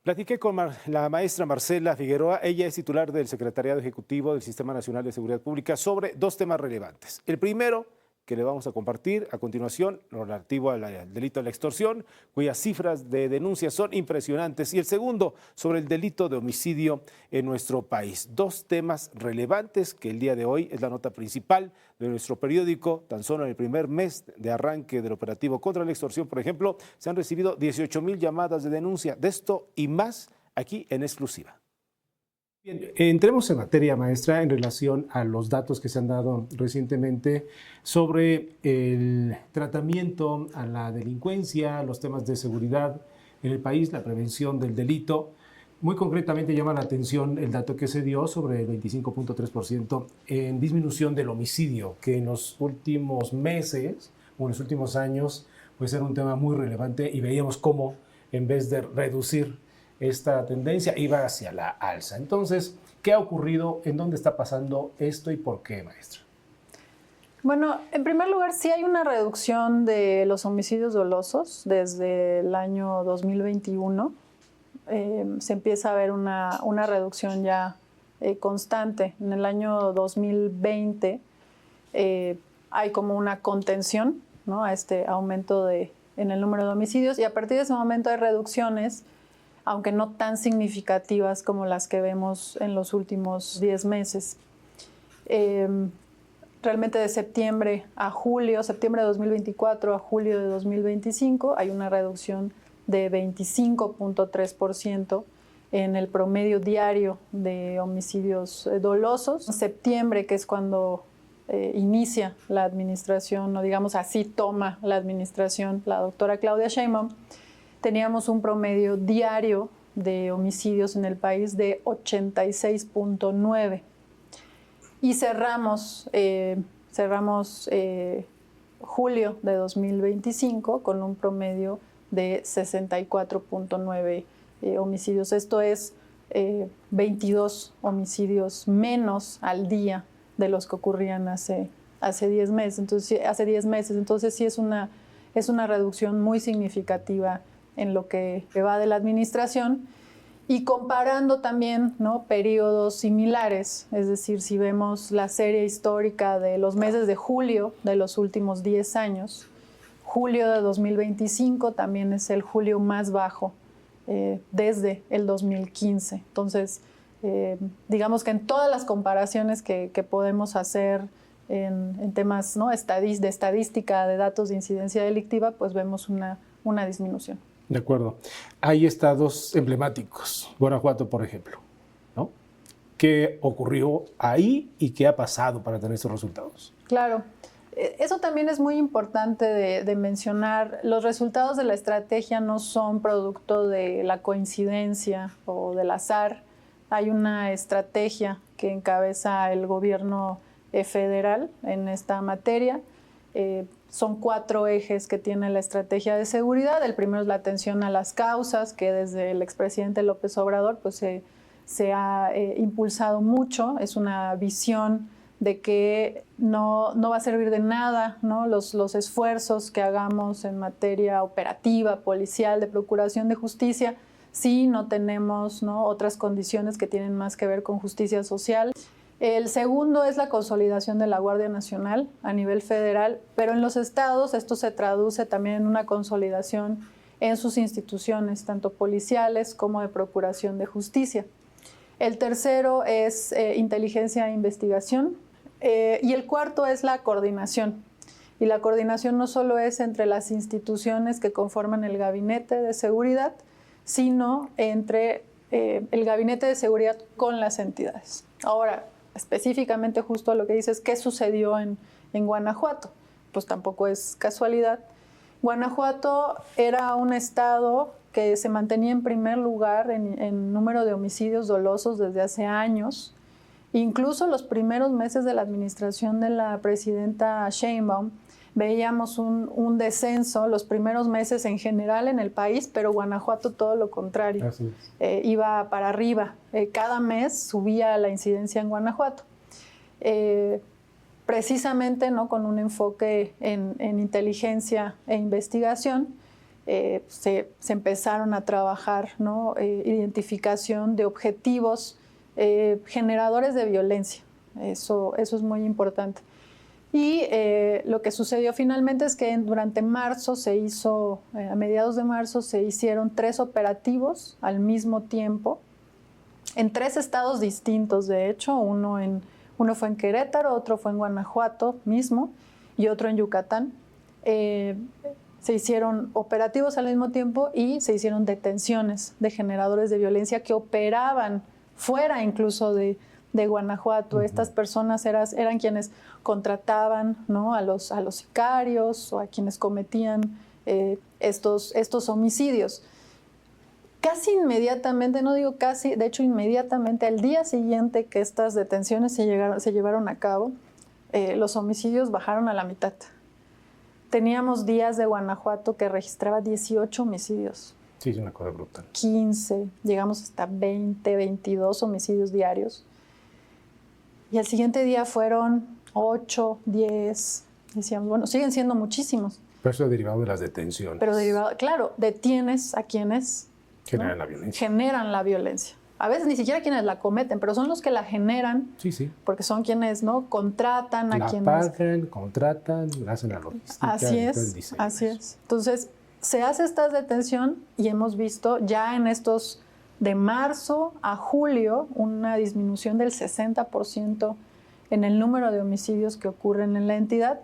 Platiqué con la maestra Marcela Figueroa, ella es titular del Secretariado Ejecutivo del Sistema Nacional de Seguridad Pública, sobre dos temas relevantes. El primero, que le vamos a compartir a continuación, lo relativo al delito de la extorsión, cuyas cifras de denuncias son impresionantes. Y el segundo, sobre el delito de homicidio en nuestro país. Dos temas relevantes que el día de hoy es la nota principal de nuestro periódico. Tan solo en el primer mes de arranque del operativo contra la extorsión, por ejemplo, se han recibido 18,000 llamadas de denuncia. De esto y más aquí en exclusiva. Bien, entremos en materia, maestra, en relación a los datos que se han dado recientemente sobre el tratamiento a la delincuencia, los temas de seguridad en el país, la prevención del delito. Muy concretamente llama la atención el dato que se dio sobre el 25.3% en disminución del homicidio, que en los últimos meses o en los últimos años pues era un tema muy relevante y veíamos cómo en vez de reducir esta tendencia iba hacia la alza. Entonces, ¿qué ha ocurrido? ¿En dónde está pasando esto y por qué, maestra? Bueno, en primer lugar, sí hay una reducción de los homicidios dolosos desde el año 2021. Se empieza a ver una reducción ya constante. En el año 2020 hay como una contención, ¿no?, a este aumento en el número de homicidios, y a partir de ese momento hay reducciones, aunque no tan significativas como las que vemos en los últimos 10 meses. Realmente de septiembre de 2024 a julio de 2025, hay una reducción de 25.3% en el promedio diario de homicidios dolosos. En septiembre, que es cuando inicia la administración, o digamos así toma la administración la doctora Claudia Sheinbaum, teníamos un promedio diario de homicidios en el país de 86.9 y cerramos julio de 2025 con un promedio de 64.9 homicidios. Esto es 22 homicidios menos al día de los que ocurrían hace 10 meses. Entonces sí es una reducción muy significativa en lo que va de la administración, y comparando también, ¿no?, periodos similares, es decir, si vemos la serie histórica de los meses de julio de los últimos 10 años, julio de 2025 también es el julio más bajo desde el 2015. Entonces, digamos que en todas las comparaciones que podemos hacer en temas, ¿no?, de estadística, de datos de incidencia delictiva, pues vemos una disminución. De acuerdo. Hay estados emblemáticos, Guanajuato, por ejemplo, ¿no? ¿Qué ocurrió ahí y qué ha pasado para tener estos resultados? Claro. Eso también es muy importante de mencionar. Los resultados de la estrategia no son producto de la coincidencia o del azar. Hay una estrategia que encabeza el gobierno federal en esta materia. Son 4 ejes que tiene la estrategia de seguridad. El primero es la atención a las causas, que desde el expresidente López Obrador pues, se ha impulsado mucho. Es una visión de que no va a servir de nada, ¿no?, los esfuerzos que hagamos en materia operativa, policial, de procuración de justicia, si no tenemos, ¿no?, otras condiciones que tienen más que ver con justicia social. El segundo es la consolidación de la Guardia Nacional a nivel federal, pero en los estados esto se traduce también en una consolidación en sus instituciones, tanto policiales como de procuración de justicia. El tercero es inteligencia e investigación, y el cuarto es la coordinación. Y la coordinación no solo es entre las instituciones que conforman el Gabinete de Seguridad, sino entre el Gabinete de Seguridad con las entidades. Ahora, específicamente justo a lo que dices, ¿qué sucedió en Guanajuato? Pues tampoco es casualidad. Guanajuato era un estado que se mantenía en primer lugar en número de homicidios dolosos desde hace años. Incluso los primeros meses de la administración de la presidenta Sheinbaum veíamos un descenso, los primeros meses en general en el país, pero Guanajuato todo lo contrario. Así es. Iba para arriba. Cada mes subía la incidencia en Guanajuato. Precisamente, ¿no?, con un enfoque en inteligencia e investigación, se empezaron a trabajar, ¿no? Identificación de objetivos generadores de violencia. Eso es muy importante. Y lo que sucedió finalmente es que durante marzo a mediados de marzo se hicieron 3 operativos al mismo tiempo, en 3 estados distintos, de hecho. Uno fue en Querétaro, otro fue en Guanajuato mismo y otro en Yucatán. Se hicieron operativos al mismo tiempo y se hicieron detenciones de generadores de violencia que operaban fuera incluso de Guanajuato. Estas personas eran quienes contrataban, ¿no? a los sicarios o a quienes cometían estos homicidios. Casi inmediatamente, no digo casi, de hecho inmediatamente, al día siguiente que estas detenciones se llevaron a cabo, los homicidios bajaron a la mitad. Teníamos días de Guanajuato que registraba 18 homicidios. Sí, es una cosa brutal. 15, llegamos hasta 20, 22 homicidios diarios. Y al siguiente día fueron 8, 10. Decíamos, bueno, siguen siendo muchísimos. Pero eso es derivado de las detenciones. Pero claro, detienes a quienes generan la violencia. Generan la violencia. A veces ni siquiera quienes la cometen, pero son los que la generan. Sí, sí. Porque son quienes, ¿no? Contratan a quienes. La pagan, contratan, hacen la logística. Así es. Entonces, se hace esta detención y hemos visto ya en estos de marzo a julio una disminución del 60% en el número de homicidios que ocurren en la entidad.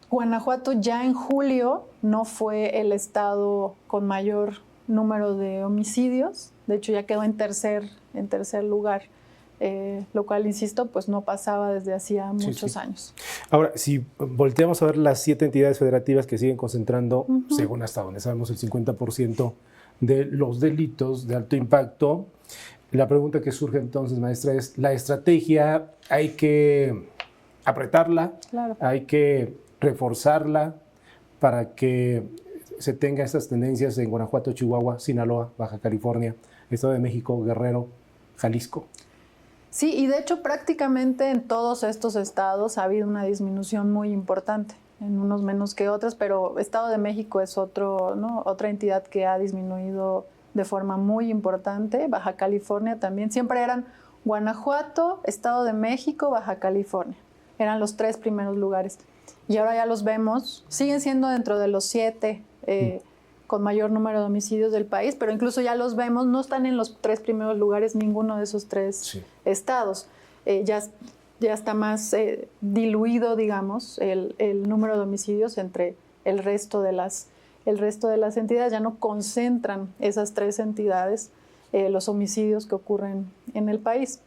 Guanajuato ya en julio no fue el estado con mayor número de homicidios, de hecho ya quedó en tercer lugar, lo cual, insisto, pues no pasaba desde hacía muchos años. Ahora, si volteamos a ver las 7 entidades federativas que siguen concentrando, según hasta donde sabemos, el 50% de los delitos de alto impacto, la pregunta que surge entonces, maestra, es: ¿la estrategia hay que apretarla? Claro. ¿Hay que reforzarla para que se tenga estas tendencias en Guanajuato, Chihuahua, Sinaloa, Baja California, Estado de México, Guerrero, Jalisco? Sí, y de hecho prácticamente en todos estos estados ha habido una disminución muy importante, en unos menos que otros, pero Estado de México es otra entidad que ha disminuido de forma muy importante. Baja California también. Siempre eran Guanajuato, Estado de México, Baja California. Eran los 3 primeros lugares. Y ahora ya los vemos, siguen siendo dentro de los 7 con mayor número de homicidios del país, pero incluso ya los vemos, no están en los 3 primeros lugares ninguno de esos 3 estados. Ya está más diluido, digamos, el número de homicidios entre el resto de las entidades. Ya no concentran esas 3 entidades los homicidios que ocurren en el país.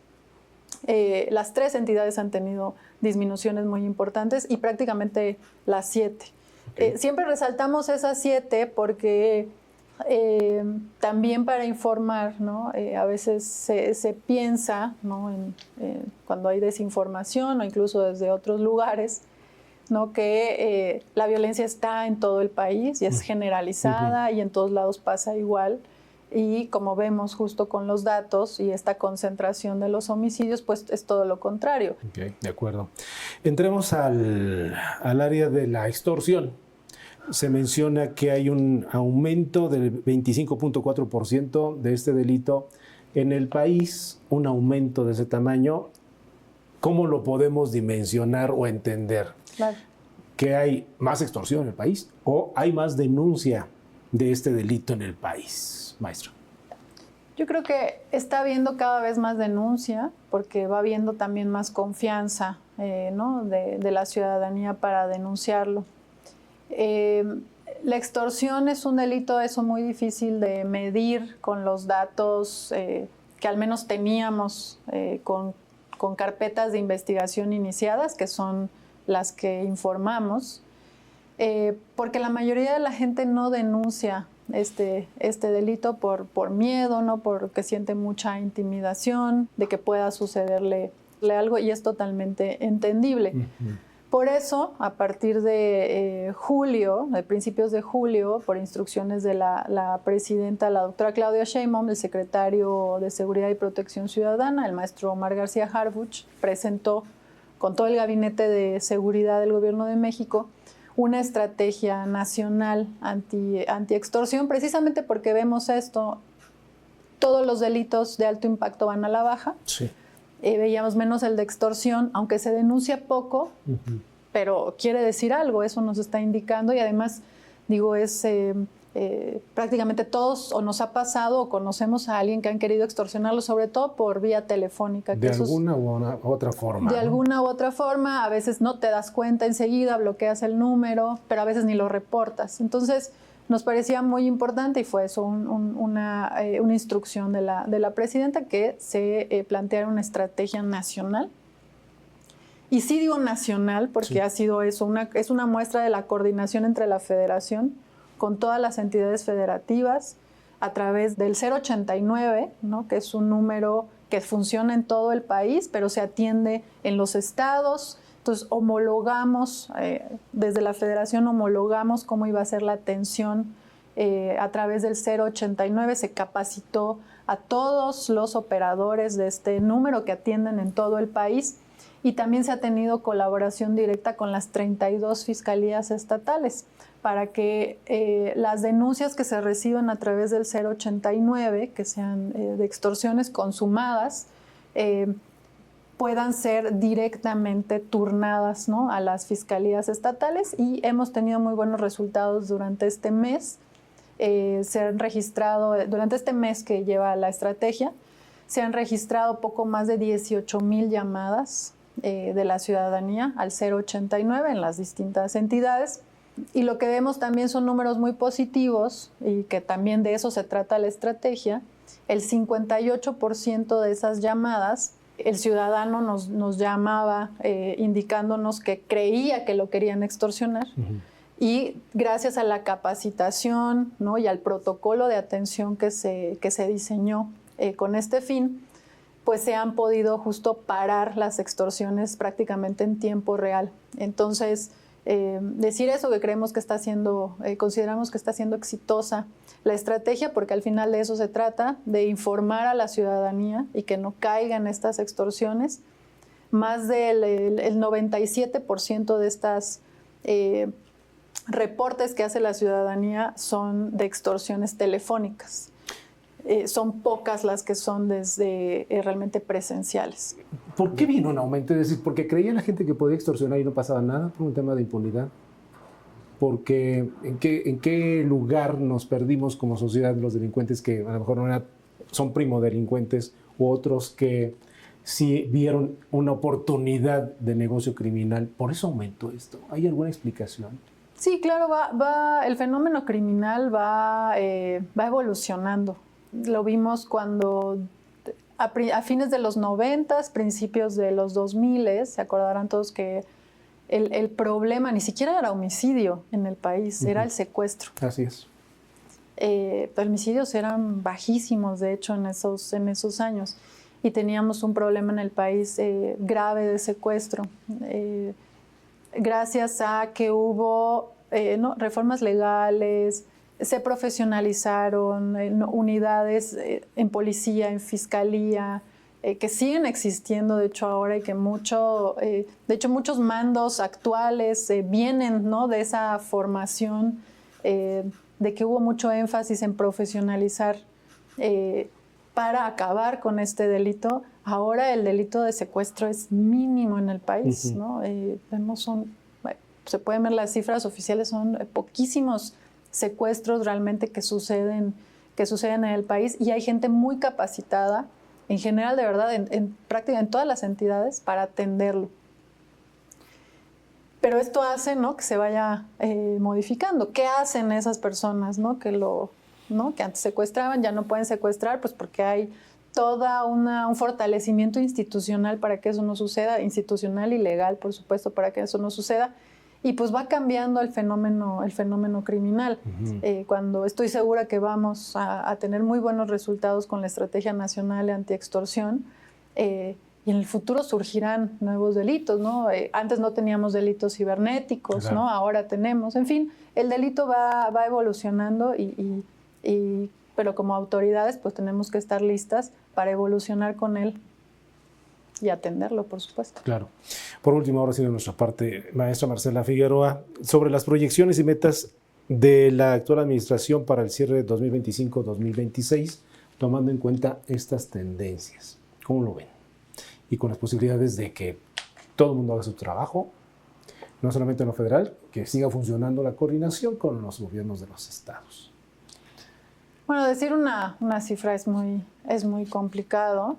Las 3 entidades han tenido disminuciones muy importantes y prácticamente las 7. Siempre resaltamos esas 7 porque también para informar, ¿no? A veces se piensa, ¿no? Cuando hay desinformación o incluso desde otros lugares, ¿no? Que la violencia está en todo el país y es generalizada y en todos lados pasa igual. Y como vemos justo con los datos y esta concentración de los homicidios, pues es todo lo contrario. Ok, de acuerdo. Entremos al área de la extorsión. Se menciona que hay un aumento del 25.4% de este delito en el país, un aumento de ese tamaño. ¿Cómo lo podemos dimensionar o entender? Claro. ¿Que hay más extorsión en el país o hay más denuncia de este delito en el país, maestro? Yo creo que está habiendo cada vez más denuncia porque va habiendo también más confianza, ¿no? de la ciudadanía para denunciarlo. La extorsión es un delito muy difícil de medir con los datos que al menos teníamos con carpetas de investigación iniciadas, que son las que informamos, porque la mayoría de la gente no denuncia este delito por miedo, ¿no? Porque siente mucha intimidación de que pueda sucederle algo, y es totalmente entendible. Por eso, a partir de principios de julio, por instrucciones de la presidenta, la doctora Claudia Sheinbaum, el secretario de Seguridad y Protección Ciudadana, el maestro Omar García Harfuch, presentó con todo el gabinete de seguridad del Gobierno de México una estrategia nacional anti-extorsión, precisamente porque vemos esto, todos los delitos de alto impacto van a la baja. Sí. Veíamos menos el de extorsión, aunque se denuncia poco, pero quiere decir algo, eso nos está indicando, y además, digo, es prácticamente todos o nos ha pasado o conocemos a alguien que han querido extorsionarlo, sobre todo por vía telefónica. De alguna u otra forma. De alguna u otra forma, a veces no te das cuenta enseguida, bloqueas el número, pero a veces ni lo reportas. Entonces, nos parecía muy importante y fue eso, una instrucción de la presidenta que se planteara una estrategia nacional. Y sí digo nacional porque ha sido eso, es una muestra de la coordinación entre la federación con todas las entidades federativas a través del 089, ¿no? Que es un número que funciona en todo el país, pero se atiende en los estados. Entonces homologamos, desde la federación homologamos cómo iba a ser la atención a través del 089, se capacitó a todos los operadores de este número que atienden en todo el país, y también se ha tenido colaboración directa con las 32 fiscalías estatales para que las denuncias que se reciban a través del 089, que sean de extorsiones consumadas, puedan ser directamente turnadas, ¿no?, a las fiscalías estatales, y hemos tenido muy buenos resultados durante este mes. Se han registrado, durante este mes que lleva la estrategia, se han registrado poco más de 18,000 llamadas de la ciudadanía al 089 en las distintas entidades. Y lo que vemos también son números muy positivos, y que también de eso se trata la estrategia. El 58% de esas llamadas, el ciudadano nos llamaba indicándonos que creía que lo querían extorsionar. Y gracias a la capacitación, ¿no?, y al protocolo de atención que se diseñó con este fin, pues se han podido justo parar las extorsiones prácticamente en tiempo real. Entonces, decir eso, que creemos que consideramos que está siendo exitosa la estrategia, porque al final de eso se trata, de informar a la ciudadanía y que no caigan estas extorsiones. Más del 97% de estas reportes que hace la ciudadanía son de extorsiones telefónicas. Son pocas las que son desde realmente presenciales. ¿Por qué vino un aumento? Es decir, ¿porque creía la gente que podía extorsionar y no pasaba nada por un tema de impunidad? Porque ¿en qué lugar nos perdimos como sociedad los delincuentes que a lo mejor no son primodelincuentes, u otros que sí vieron una oportunidad de negocio criminal? ¿Por eso aumentó esto? ¿Hay alguna explicación? Sí, claro, el fenómeno criminal va evolucionando. Lo vimos cuando a fines de los 90s, principios de los 2000, se acordarán todos que el problema ni siquiera era homicidio en el país, era el secuestro. Así es. Los homicidios eran bajísimos, de hecho, en esos años. Y teníamos un problema en el país grave de secuestro. Gracias a que hubo reformas legales, se profesionalizaron unidades en policía, en fiscalía, que siguen existiendo de hecho ahora, y que de hecho muchos mandos actuales vienen, ¿no?, de esa formación, de que hubo mucho énfasis en profesionalizar para acabar con este delito. Ahora el delito de secuestro es mínimo en el país, ¿no? Se pueden ver las cifras oficiales, son poquísimos secuestros realmente que suceden en el país, y hay gente muy capacitada en general, de verdad, en prácticamente en todas las entidades para atenderlo. Pero esto hace, ¿no?, que se vaya modificando. ¿Qué hacen esas personas, ¿no?, que antes secuestraban, ya no pueden secuestrar? Pues porque hay todo un fortalecimiento institucional para que eso no suceda, institucional y legal, por supuesto, para que eso no suceda. Y pues va cambiando el fenómeno criminal. Cuando estoy segura que vamos a tener muy buenos resultados con la Estrategia Nacional de Antiextorsión, y en el futuro surgirán nuevos delitos, ¿no? Antes no teníamos delitos cibernéticos, claro, ¿no? Ahora tenemos. En fin, el delito va evolucionando, pero como autoridades pues tenemos que estar listas para evolucionar con él. atenderlo, por supuesto. Claro. Por último, ahora sí de nuestra parte, maestra Marcela Figueroa, sobre las proyecciones y metas de la actual administración para el cierre de 2025-2026, tomando en cuenta estas tendencias. ¿Cómo lo ven? Y con las posibilidades de que todo el mundo haga su trabajo, no solamente en lo federal, que siga funcionando la coordinación con los gobiernos de los estados. Bueno, decir una cifra es muy complicado,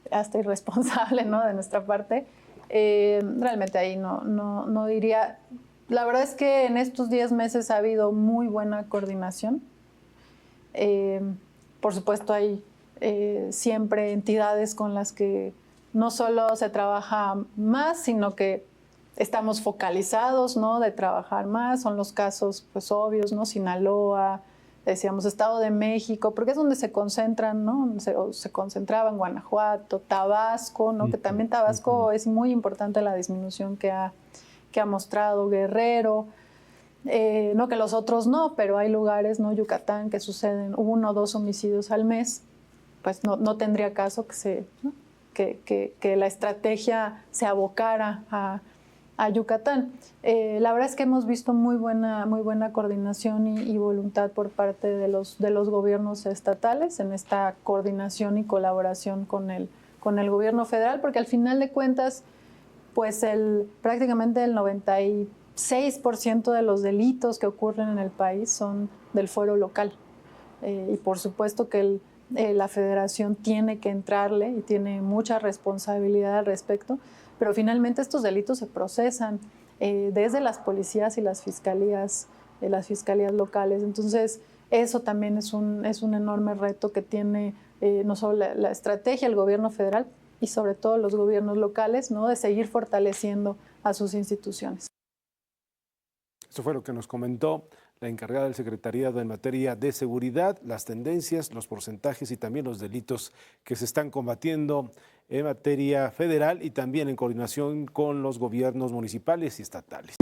hasta irresponsable, ¿no?, de nuestra parte. Realmente ahí no diría. La verdad es que en estos 10 meses ha habido muy buena coordinación. Por supuesto, hay siempre entidades con las que no solo se trabaja más, sino que estamos focalizados, ¿no?, de trabajar más. Son los casos, pues, obvios, ¿no? Sinaloa, decíamos Estado de México, porque es donde se concentran, ¿no? Se concentraban Guanajuato, Tabasco, ¿no? Que también Tabasco es muy importante la disminución que ha mostrado, Guerrero, no que los otros no, pero hay lugares, ¿no? Yucatán, que suceden 1 o 2 homicidios al mes, pues no tendría caso que la estrategia se abocara a Yucatán. La verdad es que hemos visto muy buena coordinación y voluntad por parte de los gobiernos estatales en esta coordinación y colaboración con el gobierno federal, porque al final de cuentas, pues prácticamente el 96% de los delitos que ocurren en el país son del fuero local. Y por supuesto que la federación tiene que entrarle y tiene mucha responsabilidad al respecto, pero finalmente estos delitos se procesan desde las policías y las fiscalías locales. Entonces, eso también es un enorme reto que tiene no solo la estrategia, el gobierno federal, y sobre todo los gobiernos locales, ¿no?, de seguir fortaleciendo a sus instituciones. Esto fue lo que nos comentó la encargada del Secretariado en materia de seguridad, las tendencias, los porcentajes y también los delitos que se están combatiendo en materia federal y también en coordinación con los gobiernos municipales y estatales.